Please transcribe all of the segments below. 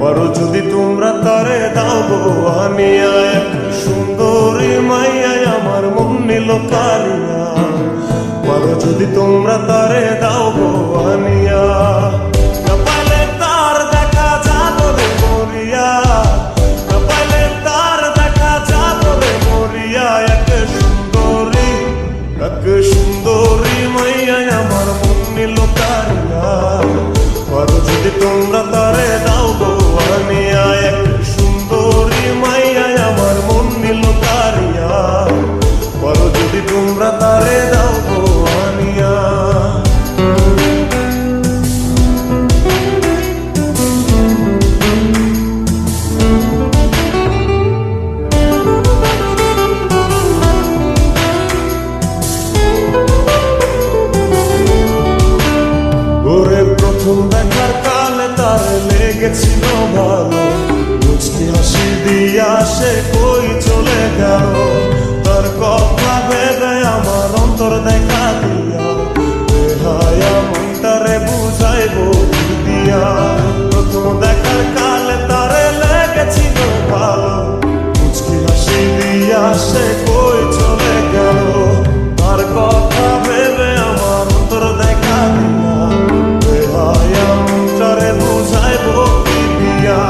পারো যদি তোমরা তারে দাও গো আনিয়া, এক সুন্দরী মাইয়া আমার মন নিল কারিয়া। পারো যদি তোমরা তারে দাও গো আনিয়া, না পাইলে তার দেখা যাবো রে মরিয়া, না পাইলে তার দেখা যাবো রে মরিয়া। এক সুন্দরী মাইয়া আমার মন নিল কারিয়া। পারো যদি তোমরা তারে দাও গো আনিয়া, এক সুন্দরী মাইয়া আমার মন নিল কারিয়া। পারো যদি তোমরা তারে দাও গো আনিয়া। প্রথম দেখার কালে তার লেগেছিল ভালো, মুচকি হাসি দিয়া সে কই চলে গেল। তার কথা ভেবে আমার অন্তর দেখা দিয়া, বেহায়া মনটারে বুঝাইবো কি দিয়া। প্রথম দেখার কালে তার লেগেছিল ভালো, মুচকি হাসি দিয়া সে কই চলে গেল। তার কথা ভেবে আমার অন্তর দেখা দিয়া, বুঝাইবো কি দিয়া।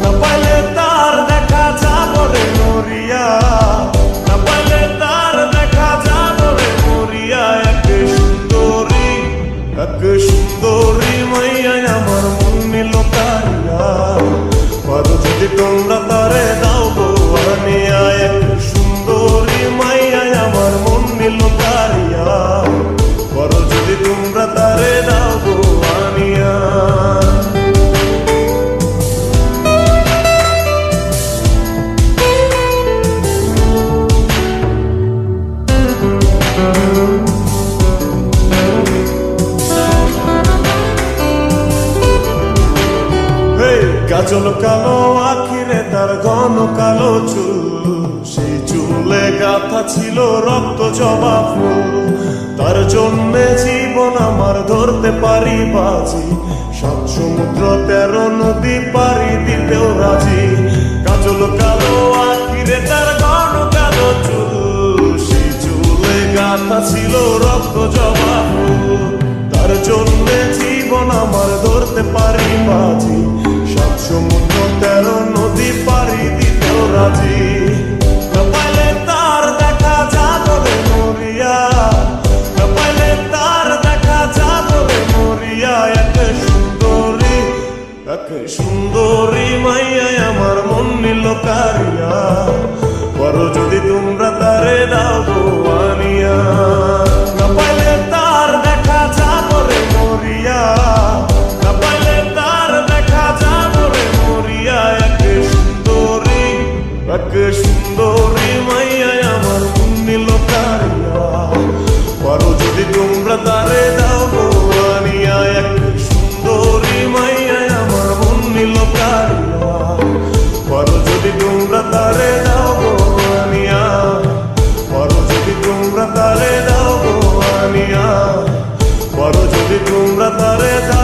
না পাইলে তার দেখা যাবো রে মরিয়া, না পাইলে তার দেখা যাবো রে মরিয়া। এক সুন্দরী মাইয়া আমার মন নিল কারিয়া। পারো যদি তোমরা তারে দাও গো আনিয়া, এক সুন্দরী মাইয়া আমার মন নিল কারিয়া। পারো যদি তোমরা তারে দাও গো আনিয়া। কাজল কালো আখিরে তার ঘন কালো চুল, সেই চুলে গাথা ছিল রক্ত জবা ফুল। তার জন্যে জীবন আমার ধরতে পারি বাজি, 7 সমুদ্র 13 নদী পারি দিতেও রাজি। কাজল কালো আখিরে তার ঘন কালো চুল, সেই চুলে গাথা ছিল রক্ত জবা ফুল। তার জন্যে জীবন আমার ধরতে পারি বাজি, 7 সমুদ্র 13 নদী পারি দিতেও রাজি। না পাইলে তার দেখা যাবো রে মরিয়া, না পাইলে তার দেখা যাবো রে মরিয়া। এক সুন্দরী মাইয়া আমার মন নিল কারিয়া। পারো যদি তোমরা তারে দাও গো আনিয়া, না পাইলে তার দেখা যাবো রে মরিয়া, না পাইলে তার দেখা যাবো রে মরিয়া। এক সুন্দরী মাইয়া আমার মন নিল কারিয়া। পারো যদি তোমরা তারে দাও গো আনিয়া, এক সুন্দরী মাইয়া আমার মন নিল কারিয়া। পারো যদি তোমরা তারে দাও গো আনিয়া, পারো যদি তোমরা তারে দাও গো আনিয়া। পারো যদি তোমরা তারে দাও।